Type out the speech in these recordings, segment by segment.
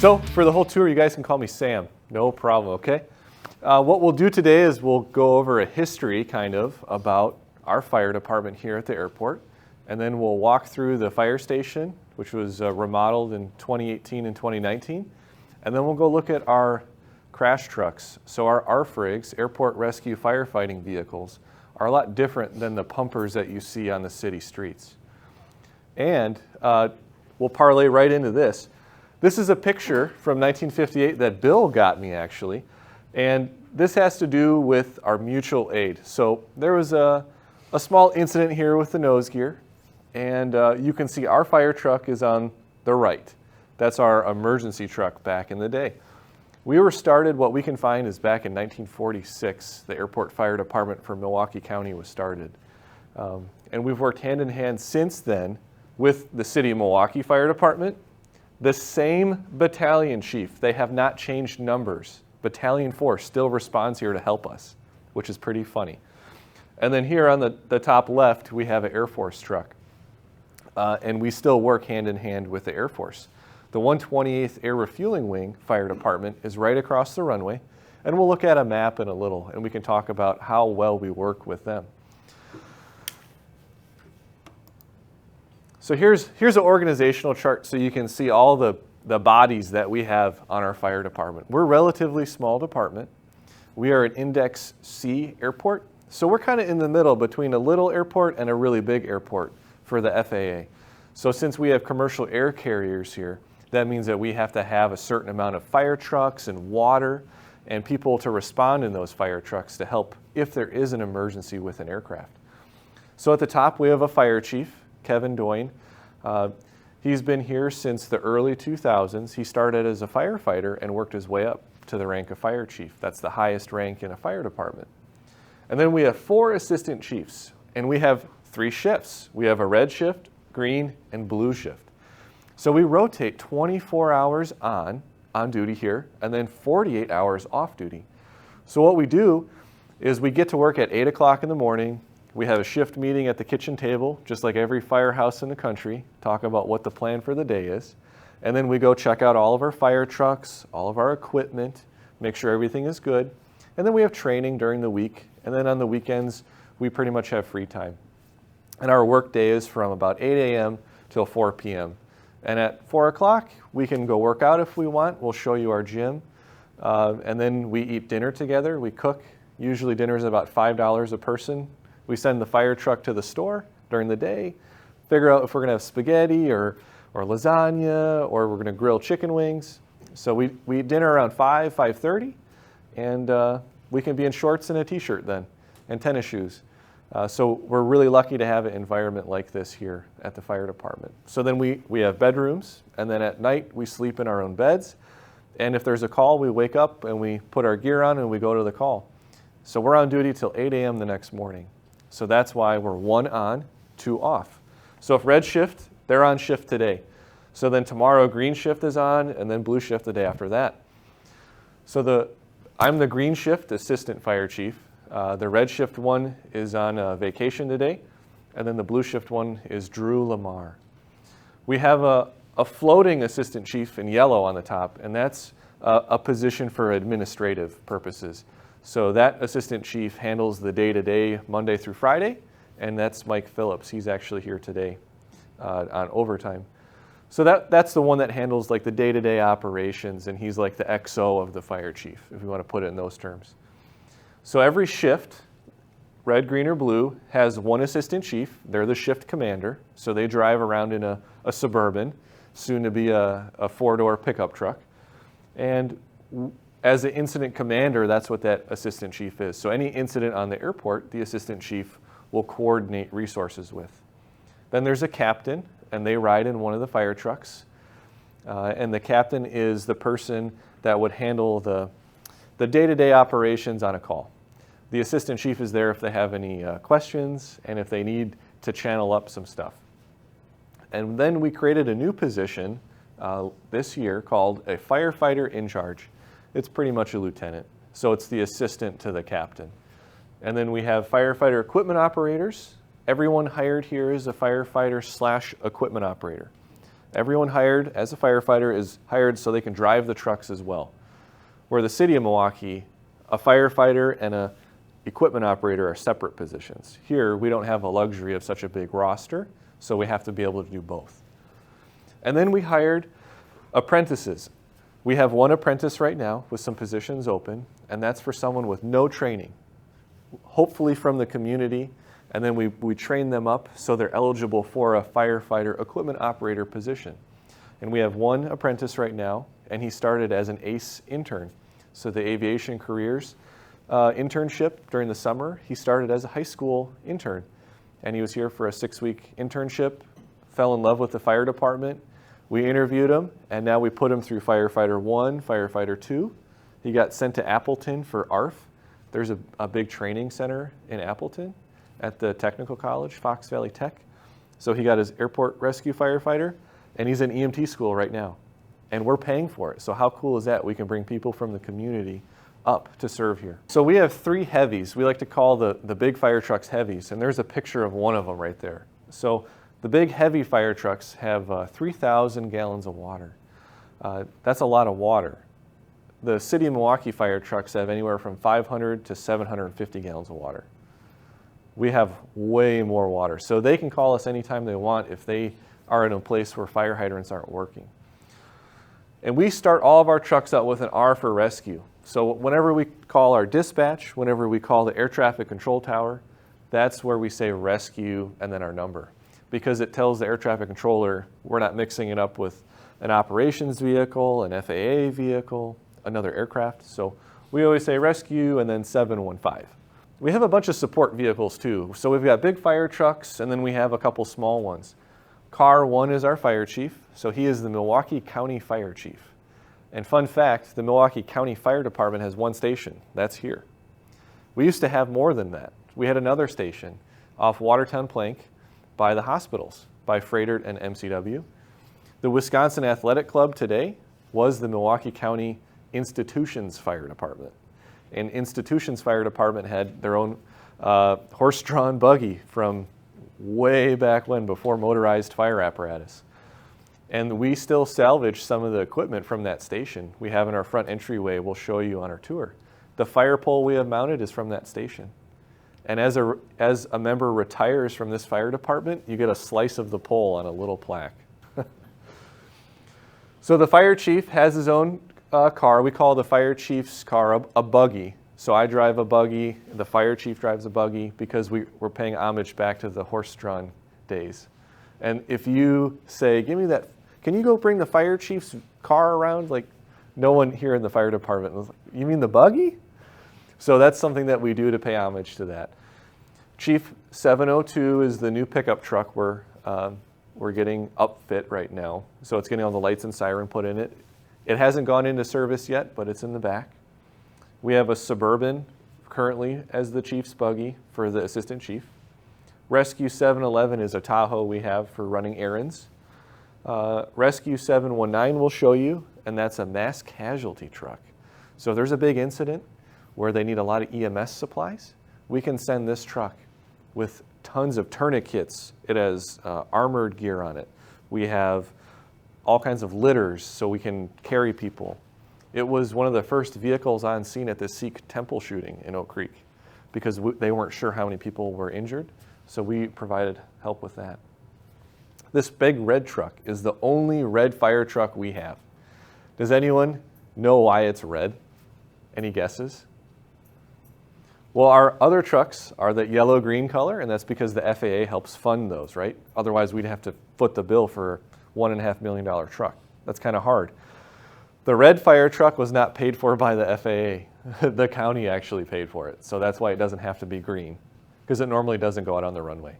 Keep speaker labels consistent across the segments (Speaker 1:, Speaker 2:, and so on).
Speaker 1: So for the whole tour, you guys can call me Sam. No problem, okay? What we'll do today is we'll go over a history, kind of, about our fire department here at the airport. And then we'll walk through the fire station, which was remodeled in 2018 and 2019. And then we'll go look at our crash trucks. So our ARF rigs, Airport Rescue Firefighting Vehicles, are a lot different than the pumpers that you see on the city streets. And we'll parlay right into this. This is a picture from 1958 that Bill got me, actually. And this has to do with our mutual aid. So there was a small incident here with the nose gear. And you can see our fire truck is on the right. That's our emergency truck back in the day. We were started, what we can find is back in 1946, the Airport Fire Department for Milwaukee County was started. And we've worked hand in hand since then with the City of Milwaukee Fire Department. The same battalion chief, they have not changed numbers. Battalion 4 still responds here to help us, which is pretty funny. And then here on the top left, we have an Air Force truck. And we still work hand in hand with the Air Force. The 128th Air Refueling Wing Fire Department is right across the runway. And we'll look at a map in a little, and we can talk about how well we work with them. So here's an organizational chart so you can see all the bodies that we have on our fire department. We're a relatively small department. We are an Index C airport. So we're kind of in the middle between a little airport and a really big airport for the FAA. So since we have commercial air carriers here, that means that we have to have a certain amount of fire trucks and water and people to respond in those fire trucks to help if there is an emergency with an aircraft. So at the top, we have a fire chief, Kevin Doyne. He's been here since the early 2000s. He started as a firefighter and worked his way up to the rank of fire chief. That's the highest rank in a fire department. And then we have 4 assistant chiefs, and we have 3 shifts. We have a red shift, green, and blue shift. So we rotate 24 hours on duty here, and then 48 hours off duty. So what we do is we get to work at 8 o'clock in the morning. We have a shift meeting at the kitchen table, just like every firehouse in the country, talk about what the plan for the day is. And then we go check out all of our fire trucks, all of our equipment, make sure everything is good. And then we have training during the week. And then on the weekends, we pretty much have free time. And our work day is from about 8 a.m. till 4 p.m. And at 4 o'clock, we can go work out if we want. We'll show you our gym. And then we eat dinner together. We cook. Usually dinner is about $5 a person. We send the fire truck to the store during the day, figure out if we're going to have spaghetti or lasagna, or we're going to grill chicken wings. So we eat dinner around 5:30, and we can be in shorts and a t-shirt then, and tennis shoes. So we're really lucky to have an environment like this here at the fire department. So then we have bedrooms, and then at night we sleep in our own beds. And if there's a call, we wake up and we put our gear on and we go to the call. So we're on duty till 8 a.m. the next morning. So that's why we're 1 on, 2 off. So if red shift, they're on shift today. So then tomorrow green shift is on, and then blue shift the day after that. So I'm the green shift assistant fire chief. The red shift one is on vacation today, and then the blue shift one is Drew Lamar. We have a floating assistant chief in yellow on the top, and that's a position for administrative purposes. So that assistant chief handles the day-to-day Monday through Friday, and that's Mike Phillips. He's actually here today on overtime. So that's the one that handles like the day-to-day operations, and he's like the XO of the fire chief, if you want to put it in those terms. So every shift, red, green, or blue, has one assistant chief. They're the shift commander, so they drive around in a Suburban, soon to be a 4-door pickup truck. And as the incident commander, that's what that assistant chief is. So any incident on the airport, the assistant chief will coordinate resources with. Then there's a captain, and they ride in one of the fire trucks. And the captain is the person that would handle the day-to-day operations on a call. The assistant chief is there if they have any questions and if they need to channel up some stuff. And then we created a new position this year called a firefighter in charge. It's pretty much a lieutenant. So it's the assistant to the captain. And then we have firefighter equipment operators. Everyone hired here is a firefighter/equipment operator. Everyone hired as a firefighter is hired so they can drive the trucks as well. Where the city of Milwaukee, a firefighter and a equipment operator are separate positions. Here, we don't have a luxury of such a big roster, so we have to be able to do both. And then we hired apprentices. We have one apprentice right now with some positions open, and that's for someone with no training, hopefully from the community, and then we train them up so they're eligible for a firefighter equipment operator position. And we have one apprentice right now, and he started as an ACE intern. So the aviation careers internship during the summer, he started as a high school intern. And he was here for a 6-week internship, fell in love with the fire department. We interviewed him, and now we put him through Firefighter 1, Firefighter 2. He got sent to Appleton for ARF. There's a big training center in Appleton at the technical college, Fox Valley Tech. So he got his airport rescue firefighter, and he's in EMT school right now. And we're paying for it. So how cool is that? We can bring people from the community up to serve here. So we have 3 Heavies. We like to call the big fire trucks Heavies, and there's a picture of one of them right there. So the big heavy fire trucks have 3,000 gallons of water. That's a lot of water. The city of Milwaukee fire trucks have anywhere from 500 to 750 gallons of water. We have way more water. So they can call us anytime they want if they are in a place where fire hydrants aren't working. And we start all of our trucks out with an R for rescue. So whenever we call our dispatch, whenever we call the air traffic control tower, that's where we say rescue and then our number. Because it tells the air traffic controller we're not mixing it up with an operations vehicle, an FAA vehicle, another aircraft. So we always say rescue and then 715. We have a bunch of support vehicles too. So we've got big fire trucks and then we have a couple small ones. Car 1 is our fire chief. So he is the Milwaukee County Fire Chief. And fun fact, the Milwaukee County Fire Department has one station. That's here. We used to have more than that. We had another station off Watertown Plank by the hospitals, by Freighter and MCW. The Wisconsin Athletic Club today was the Milwaukee County Institutions Fire Department. And Institutions Fire Department had their own horse-drawn buggy from way back when, before motorized fire apparatus. And we still salvage some of the equipment from that station. We have in our front entryway, we'll show you on our tour. The fire pole we have mounted is from that station. And as a member retires from this fire department, you get a slice of the pole on a little plaque. So the fire chief has his own car. We call the fire chief's car a buggy. So I drive a buggy, the fire chief drives a buggy, because we're paying homage back to the horse-drawn days. And if you say, give me that, can you go bring the fire chief's car around? Like, no one here in the fire department was like, you mean the buggy? So that's something that we do to pay homage to that. Chief 702 is the new pickup truck we're getting upfit right now. So it's getting all the lights and siren put in it. It hasn't gone into service yet, but it's in the back. We have a Suburban currently as the chief's buggy for the assistant chief. Rescue 711 is a Tahoe we have for running errands. Rescue 719 we'll show you, and that's a mass casualty truck. So if there's a big incident where they need a lot of EMS supplies, we can send this truck with tons of tourniquets. It has armored gear on it. We have all kinds of litters so we can carry people. It was one of the first vehicles on scene at the Sikh temple shooting in Oak Creek because they weren't sure how many people were injured, so we provided help with that. This big red truck is the only red fire truck we have. Does anyone know why it's red? Any guesses? Well, our other trucks are the yellow-green color, and that's because the FAA helps fund those, right? Otherwise, we'd have to foot the bill for a $1.5 million truck. That's kind of hard. The red fire truck was not paid for by the FAA. The county actually paid for it, so that's why it doesn't have to be green, because it normally doesn't go out on the runway.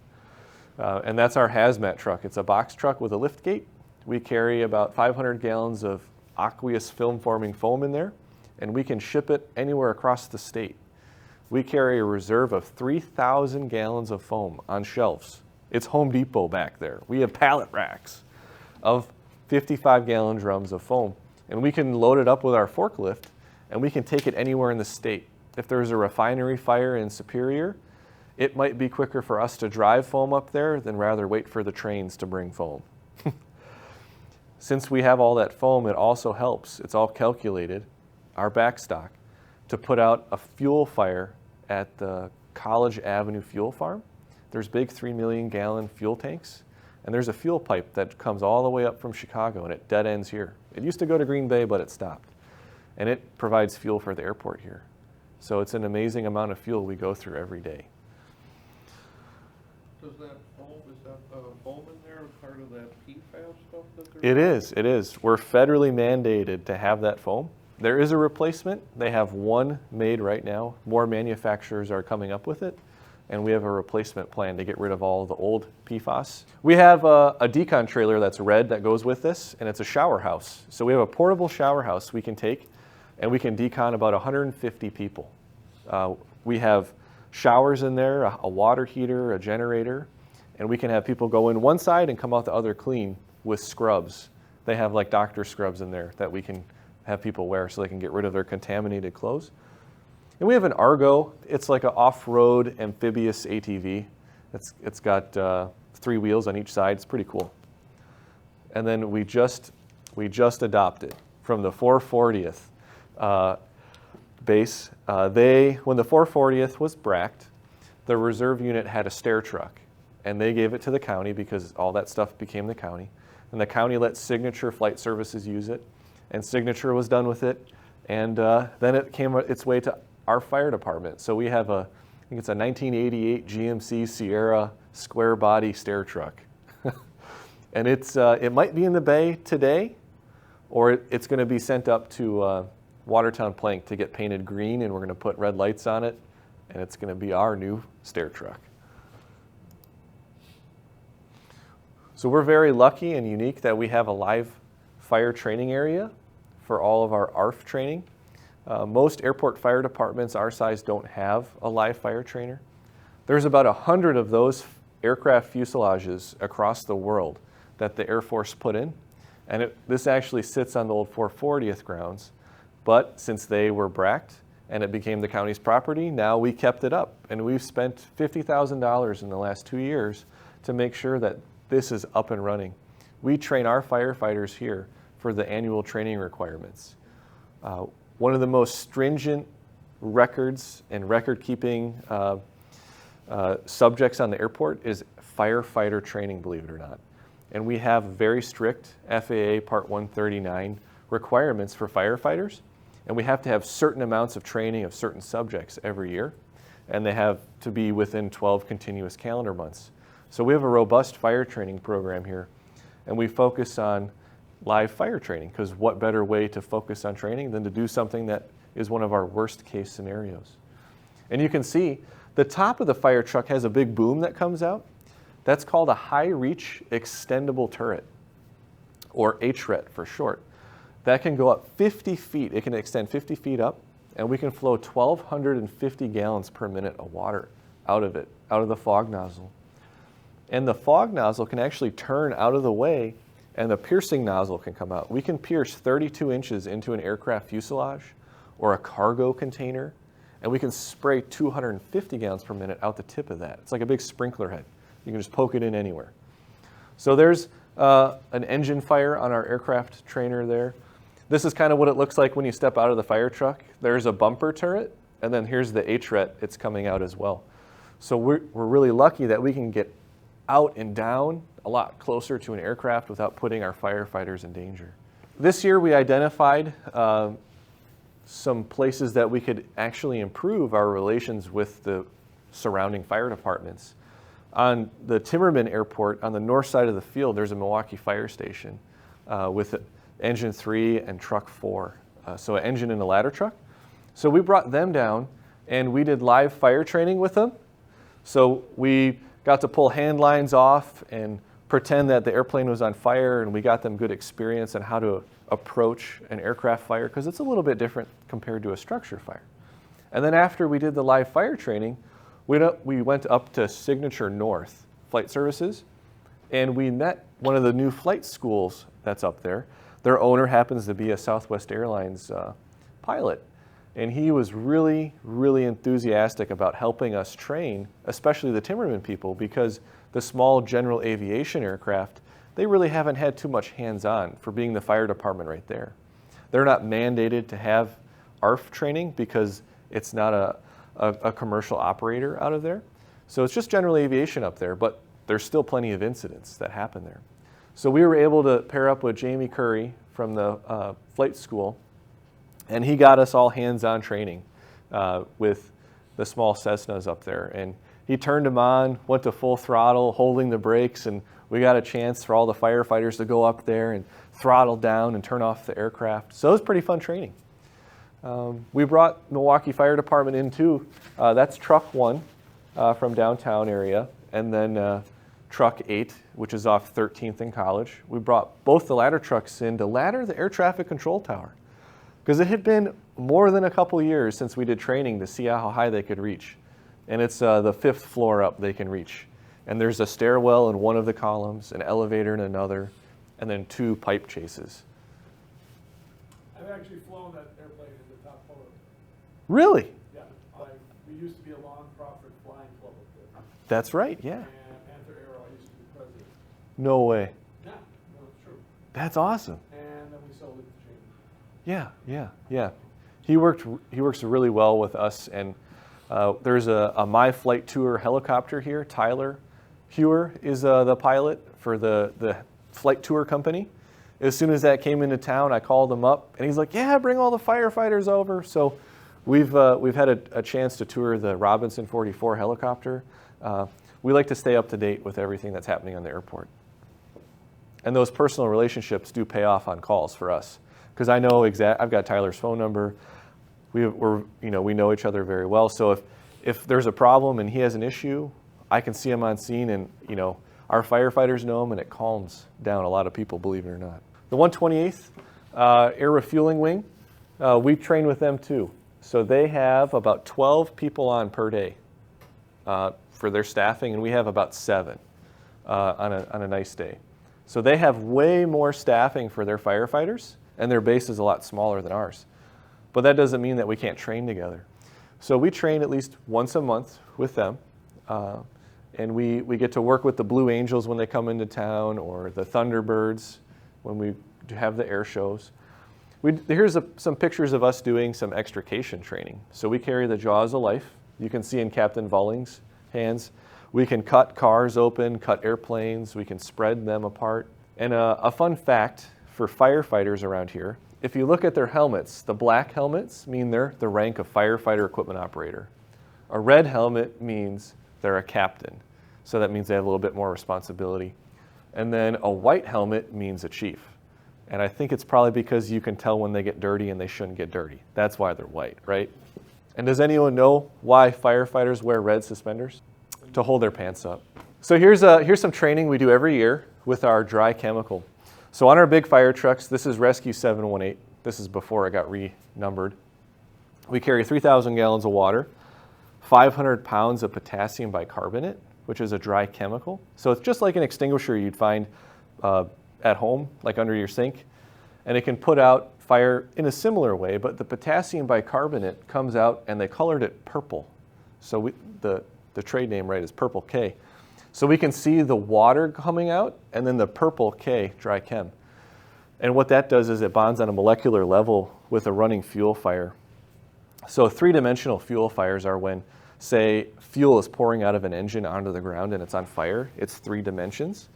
Speaker 1: And that's our hazmat truck. It's a box truck with a lift gate. We carry about 500 gallons of aqueous film-forming foam in there, and we can ship it anywhere across the state. We carry a reserve of 3,000 gallons of foam on shelves. It's Home Depot back there. We have pallet racks of 55-gallon drums of foam. And we can load it up with our forklift, and we can take it anywhere in the state. If there's a refinery fire in Superior, it might be quicker for us to drive foam up there than rather wait for the trains to bring foam. Since we have all that foam, it also helps, it's all calculated, our backstock, to put out a fuel fire at the College Avenue Fuel Farm. There's big 3 million gallon fuel tanks, and there's a fuel pipe that comes all the way up from Chicago, and it dead ends here. It used to go to Green Bay, but it stopped. And it provides fuel for the airport here. So it's an amazing amount of fuel we go through every day.
Speaker 2: Does that foam, is that foam in there part of that PFAS stuff that they're
Speaker 1: It is. We're federally mandated to have that foam. There is a replacement. They have one made right now. More manufacturers are coming up with it. And we have a replacement plan to get rid of all the old PFAS. We have a decon trailer that's red that goes with this, and it's a shower house. So we have a portable shower house we can take, and we can decon about 150 people. We have showers in there, a water heater, a generator, and we can have people go in one side and come out the other clean with scrubs. They have like doctor scrubs in there that we can have people wear so they can get rid of their contaminated clothes. And we have an Argo. It's like an off-road amphibious ATV. It's got 3 wheels on each side. It's pretty cool. And then we just adopted from the 440th base. When the 440th was bracked, the reserve unit had a stair truck, and they gave it to the county because all that stuff became the county. And the county let Signature Flight Services use it, and Signature was done with it. And then it came its way to our fire department. So we have I think it's a 1988 GMC Sierra square body stair truck. And it might be in the bay today, or it's going to be sent up to Watertown Plank to get painted green, and we're going to put red lights on it, and it's going to be our new stair truck. So we're very lucky and unique that we have a live fire training area for all of our ARF training. Most airport fire departments our size don't have a live fire trainer. There's about 100 of those aircraft fuselages across the world that the Air Force put in. And this actually sits on the old 440th grounds. But since they were bracked and it became the county's property, now we kept it up. And we've spent $50,000 in the last 2 years to make sure that this is up and running. We train our firefighters here for the annual training requirements. One of the most stringent records and record-keeping subjects on the airport is firefighter training, believe it or not. And we have very strict FAA Part 139 requirements for firefighters, and we have to have certain amounts of training of certain subjects every year, and they have to be within 12 continuous calendar months. So we have a robust fire training program here, and we focus on live fire training, because what better way to focus on training than to do something that is one of our worst case scenarios. And you can see the top of the fire truck has a big boom that comes out. That's called a high reach extendable turret, or HRET for short. That can go up 50 feet. It can extend 50 feet up, and we can flow 1,250 gallons per minute of water out of it, out of the fog nozzle. And the fog nozzle can actually turn out of the way, and the piercing nozzle can come out. We can pierce 32 inches into an aircraft fuselage or a cargo container, and we can spray 250 gallons per minute out the tip of that. It's like a big sprinkler head. You can just poke it in anywhere. So there's an engine fire on our aircraft trainer there. This is kind of what it looks like when you step out of the fire truck. There's a bumper turret, and then here's the HRET. It's coming out as well. So we're really lucky that we can get out and down a lot closer to an aircraft without putting our firefighters in danger. This year we identified some places that we could actually improve our relations with the surrounding fire departments. On the Timmerman Airport, on the north side of the field, there's a Milwaukee fire station with engine 3 and truck 4. So an engine and a ladder truck. So we brought them down and we did live fire training with them. So we got to pull hand lines off and pretend that the airplane was on fire, and we got them good experience on how to approach an aircraft fire, because it's a little bit different compared to a structure fire. And then after we did the live fire training, we went up to Signature North Flight Services, and we met one of the new flight schools that's up there. Their owner happens to be a Southwest Airlines pilot, and he was really, really enthusiastic about helping us train, especially the Timmerman people, because the small general aviation aircraft they really haven't had too much hands-on for being the fire department right there. They're not mandated to have ARF training because it's not a commercial operator out of there. So it's just general aviation up there, but there's still plenty of incidents that happen there. So we were able to pair up with Jamie Curry from the flight school, and he got us all hands-on training with the small Cessnas up there. And he turned them on, went to full throttle, holding the brakes, and we got a chance for all the firefighters to go up there and throttle down and turn off the aircraft. So it was pretty fun training. We brought Milwaukee Fire Department in too. That's truck 1 from downtown area, and then truck 8, which is off 13th and College. We brought both the ladder trucks in to ladder the air traffic control tower, because it had been more than a couple years since we did training to see how high they could reach. And it's the 5th floor up they can reach. And there's a stairwell in one of the columns, an elevator in another, and then 2 pipe chases.
Speaker 3: I've actually flown that airplane in the top floor.
Speaker 1: Really?
Speaker 3: Yeah, we used to be a non-profit flying club up there.
Speaker 1: That's right, yeah.
Speaker 3: And Panther Aero, I used to be president.
Speaker 1: No way.
Speaker 3: Yeah, no, it's true.
Speaker 1: That's awesome.
Speaker 3: And then we sold it to Jamie.
Speaker 1: Yeah. He works really well with us, and there's a My Flight Tour helicopter here. Tyler Hewer is the pilot for the flight tour company. As soon as that came into town, I called him up, and he's like, "Yeah, bring all the firefighters over." So we've had a chance to tour the Robinson 44 helicopter. We like to stay up to date with everything that's happening on the airport, and those personal relationships do pay off on calls for us, because I know I've got Tyler's phone number. We know each other very well. So if there's a problem and he has an issue, I can see him on scene, and our firefighters know him, and it calms down a lot of people, believe it or not. The 128th Air Refueling Wing, we train with them too. So they have about 12 people on per day for their staffing, and we have about 7 on a nice day. So they have way more staffing for their firefighters, and their base is a lot smaller than ours. But that doesn't mean that we can't train together. So we train at least once a month with them. And we get to work with the Blue Angels when they come into town, or the Thunderbirds when we have the air shows. Here's some pictures of us doing some extrication training. So we carry the Jaws of Life. You can see in Captain Vulling's hands. We can cut cars open, cut airplanes. We can spread them apart. And a fun fact for firefighters around here, if you look at their helmets, the black helmets mean they're the rank of firefighter equipment operator. A red helmet means they're a captain. So that means they have a little bit more responsibility. And then a white helmet means a chief. And I think it's probably because you can tell when they get dirty and they shouldn't get dirty. That's why they're white, right? And does anyone know why firefighters wear red suspenders? To hold their pants up. So here's some training we do every year with our dry chemical. So on our big fire trucks, this is Rescue 718. This is before it got renumbered. We carry 3,000 gallons of water, 500 pounds of potassium bicarbonate, which is a dry chemical. So it's just like an extinguisher you'd find at home, like under your sink. And it can put out fire in a similar way, but the potassium bicarbonate comes out, and they colored it purple. So the trade name, right, is Purple K. So we can see the water coming out, and then the purple K, dry chem. And what that does is it bonds on a molecular level with a running fuel fire. So 3-dimensional fuel fires are when, say, fuel is pouring out of an engine onto the ground and it's on fire. It's 3 dimensions.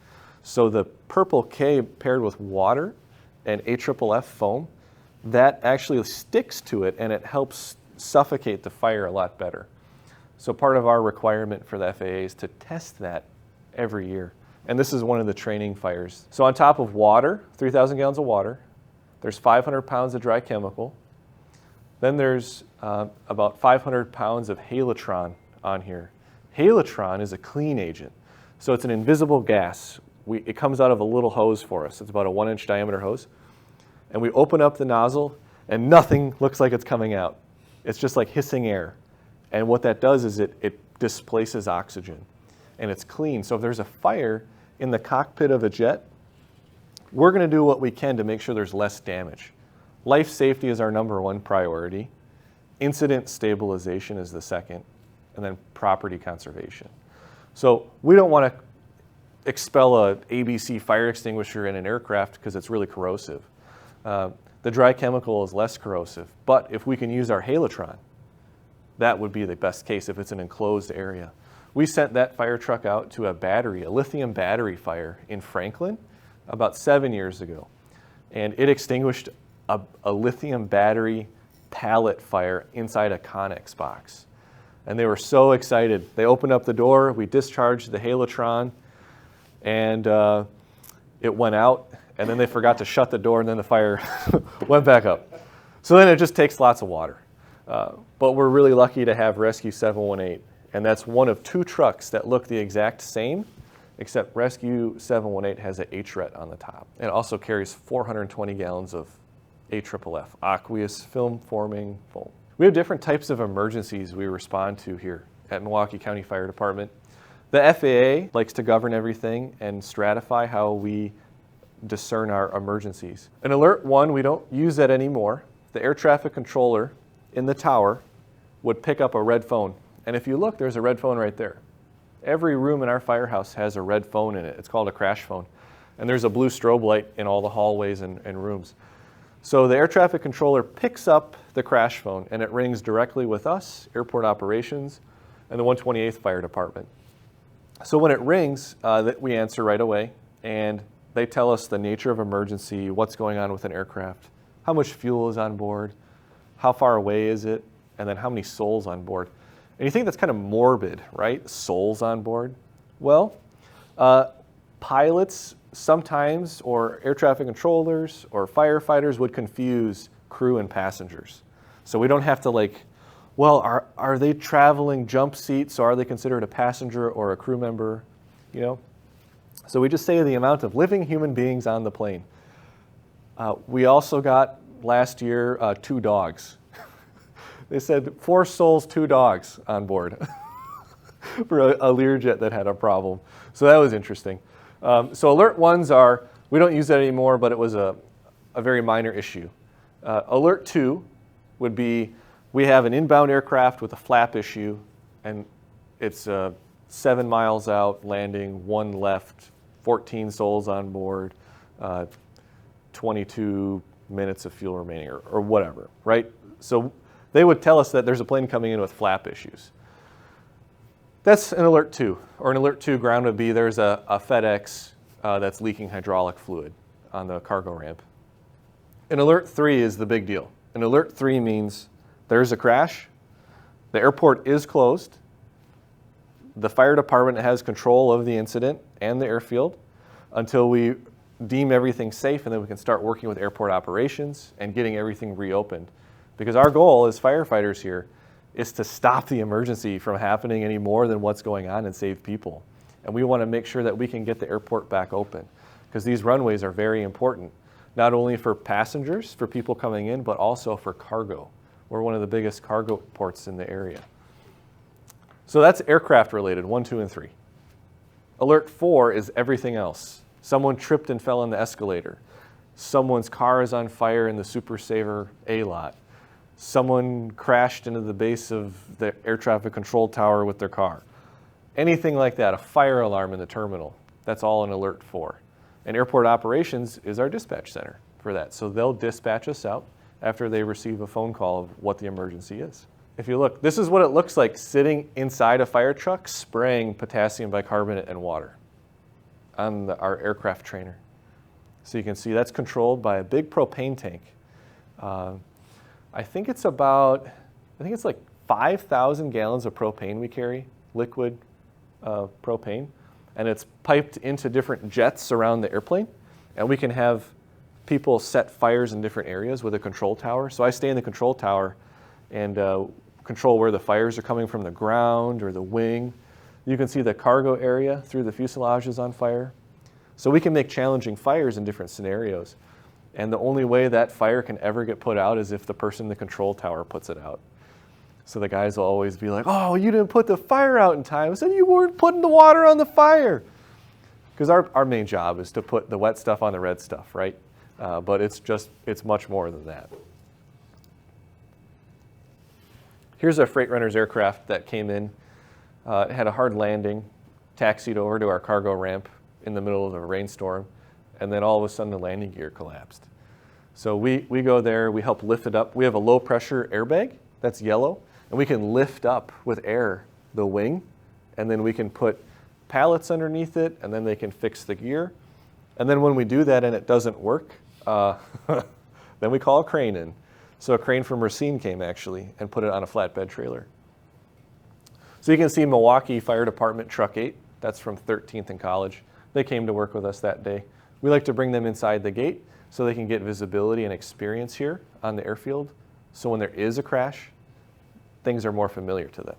Speaker 1: So the purple K paired with water and AFFF foam, that actually sticks to it, and it helps suffocate the fire a lot better. So part of our requirement for the FAA is to test that every year. And this is one of the training fires. So on top of water, 3,000 gallons of water, there's 500 pounds of dry chemical. Then there's about 500 pounds of halotron on here. Halotron is a clean agent. So it's an invisible gas. It comes out of a little hose for us. It's about a 1-inch diameter hose. And we open up the nozzle, and nothing looks like it's coming out. It's just like hissing air. And what that does is it displaces oxygen, and it's clean. So if there's a fire in the cockpit of a jet, we're going to do what we can to make sure there's less damage. Life safety is our #1 priority. Incident stabilization is the second, and then property conservation. So we don't want to expel a ABC fire extinguisher in an aircraft because it's really corrosive. The dry chemical is less corrosive, but if we can use our halotron, that would be the best case if it's an enclosed area. We sent that fire truck out to a lithium battery fire in Franklin about 7 years ago. And it extinguished a lithium battery pallet fire inside a Connex box. And they were so excited. They opened up the door, we discharged the halotron, and it went out, and then they forgot to shut the door, and then the fire went back up. So then it just takes lots of water. But we're really lucky to have Rescue 718, and that's one of 2 trucks that look the exact same, except Rescue 718 has an HRET on the top. It also carries 420 gallons of AFFF, aqueous film forming foam. We have different types of emergencies we respond to here at Milwaukee County Fire Department. The FAA likes to govern everything and stratify how we discern our emergencies. In Alert 1, we don't use that anymore. The air traffic controller in the tower would pick up a red phone. And if you look, there's a red phone right there. Every room in our firehouse has a red phone in it. It's called a crash phone. And there's a blue strobe light in all the hallways and rooms. So the air traffic controller picks up the crash phone and it rings directly with us, airport operations, and the 128th Fire Department. So when it rings, we answer right away, and they tell us the nature of emergency, what's going on with an aircraft, how much fuel is on board, how far away is it, and then how many souls on board. And you think that's kind of morbid, right? Souls on board? Well, pilots sometimes, or air traffic controllers, or firefighters would confuse crew and passengers. So we don't have to well, are they traveling jump seats, so are they considered a passenger or a crew member, you know? So we just say the amount of living human beings on the plane. We also got last year 2 dogs. They said 4 souls, 2 dogs on board for a Learjet that had a problem. So that was interesting. So Alert 1s we don't use that anymore, but it was a very minor issue. Alert 2 would be, we have an inbound aircraft with a flap issue, and it's 7 miles out, landing, 1 left, 14 souls on board, 22 minutes of fuel remaining, or whatever, right? So they would tell us that there's a plane coming in with flap issues. That's an Alert 2, or an Alert 2 ground would be there's a FedEx that's leaking hydraulic fluid on the cargo ramp. An Alert 3 is the big deal. An Alert 3 means there's a crash, the airport is closed, the fire department has control of the incident and the airfield until we deem everything safe, and then we can start working with airport operations and getting everything reopened. Because our goal as firefighters here is to stop the emergency from happening any more than what's going on and save people. And we want to make sure that we can get the airport back open, because these runways are very important, not only for passengers, for people coming in, but also for cargo. We're one of the biggest cargo ports in the area. So that's aircraft related, 1, 2, and 3. Alert 4 is everything else. Someone tripped and fell on the escalator. Someone's car is on fire in the Super Saver A lot. Someone crashed into the base of the air traffic control tower with their car. Anything like that, a fire alarm in the terminal, that's all an Alert 4. And airport operations is our dispatch center for that. So they'll dispatch us out after they receive a phone call of what the emergency is. If you look, this is what it looks like sitting inside a fire truck spraying potassium bicarbonate and water on our aircraft trainer. So you can see that's controlled by a big propane tank. I think it's like 5,000 gallons of propane we carry, liquid propane, and it's piped into different jets around the airplane, and we can have people set fires in different areas with a control tower. So I stay in the control tower and control where the fires are coming from, the ground or the wing. You can see the cargo area through the fuselage is on fire. So we can make challenging fires in different scenarios. And the only way that fire can ever get put out is if the person in the control tower puts it out. So the guys will always be like, oh, you didn't put the fire out in time. I said, you weren't putting the water on the fire. Because our main job is to put the wet stuff on the red stuff, right? But it's much more than that. Here's a Freightrunner's aircraft that came in. It had a hard landing, taxied over to our cargo ramp. in the middle of a rainstorm, and then all of a sudden the landing gear collapsed. So we go there, we help lift it up. We have a low pressure airbag that's yellow, and we can lift up with air the wing, and then we can put pallets underneath it, and then they can fix the gear. And then when we do that and it doesn't work, then we call a crane in. So a crane from Racine came actually and put it on a flatbed trailer. So you can see Milwaukee Fire Department Truck 8, that's from 13th and College. They came to work with us that day. We like to bring them inside the gate so they can get visibility and experience here on the airfield. So when there is a crash, things are more familiar to them.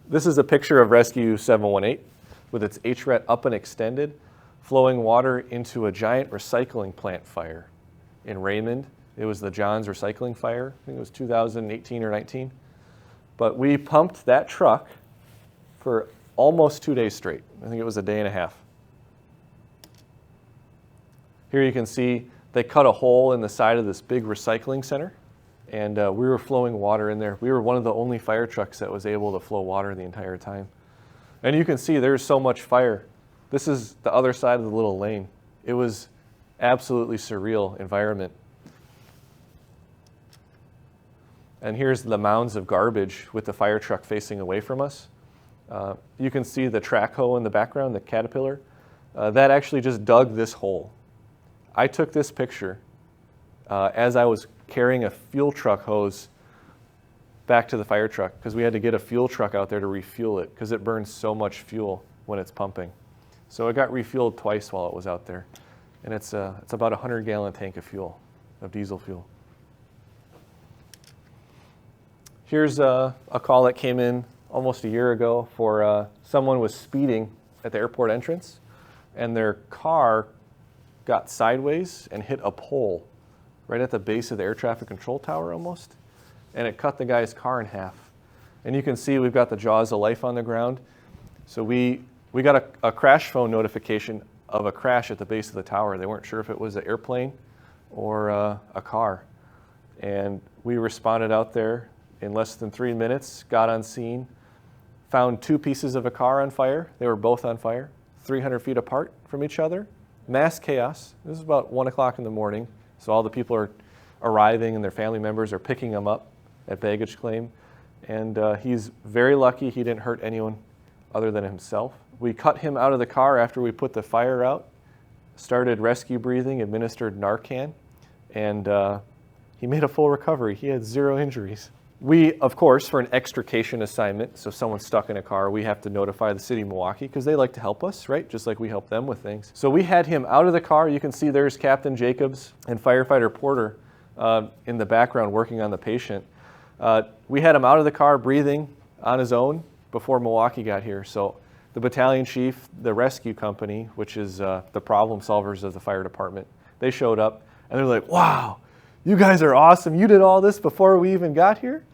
Speaker 1: This is a picture of Rescue 718 with its HRET up and extended, flowing water into a giant recycling plant fire in Raymond. It was the Johns recycling fire. I think it was 2018 or 19. But we pumped that truck for almost 2 days straight. I think it was a day and a half. Here you can see they cut a hole in the side of this big recycling center, and we were flowing water in there. We were one of the only fire trucks that was able to flow water the entire time. And you can see there's so much fire. This is the other side of the little lane. It was absolutely surreal environment. And here's the mounds of garbage with the fire truck facing away from us. You can see the track hoe in the background, the Caterpillar. That actually just dug this hole. I took this picture as I was carrying a fuel truck hose back to the fire truck because we had to get a fuel truck out there to refuel it because it burns so much fuel when it's pumping. So it got refueled twice while it was out there. And it's about a 100-gallon tank of fuel, of diesel fuel. Here's a call that came in almost a year ago for someone was speeding at the airport entrance, and their car got sideways and hit a pole right at the base of the air traffic control tower almost, and it cut the guy's car in half. And you can see we've got the jaws of life on the ground. So we got a crash phone notification of a crash at the base of the tower. They weren't sure if it was an airplane or a car. And we responded out there in less than 3 minutes, got on scene, found 2 pieces of a car on fire. They were both on fire, 300 feet apart from each other. Mass chaos. This is about 1 o'clock in the morning. So all the people are arriving and their family members are picking them up at baggage claim. And he's very lucky he didn't hurt anyone other than himself. We cut him out of the car after we put the fire out, started rescue breathing, administered Narcan, and he made a full recovery. He had 0 injuries. We, of course, for an extrication assignment, so someone's stuck in a car, we have to notify the city of Milwaukee because they like to help us, right? Just like we help them with things. So we had him out of the car. You can see there's Captain Jacobs and firefighter Porter in the background working on the patient. We had him out of the car breathing on his own before Milwaukee got here. So the battalion chief, the rescue company, which is the problem solvers of the fire department, they showed up and they're like, wow, you guys are awesome. You did all this before we even got here?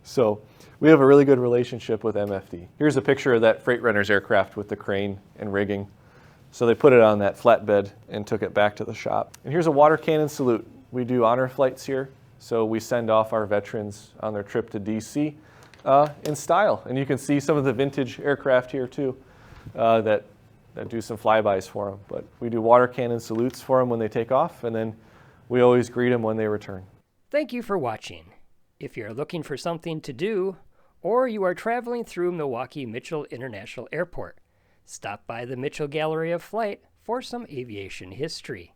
Speaker 1: So we have a really good relationship with MFD. Here's a picture of that Freightrunner's aircraft with the crane and rigging. So they put it on that flatbed and took it back to the shop. And here's a water cannon salute. We do honor flights here. So we send off our veterans on their trip to DC in style. And you can see some of the vintage aircraft here too that do some flybys for them. But we do water cannon salutes for them when they take off, and then we always greet them when they return.
Speaker 4: Thank you for watching. If you're looking for something to do, or you are traveling through Milwaukee Mitchell International Airport, stop by the Mitchell Gallery of Flight for some aviation history.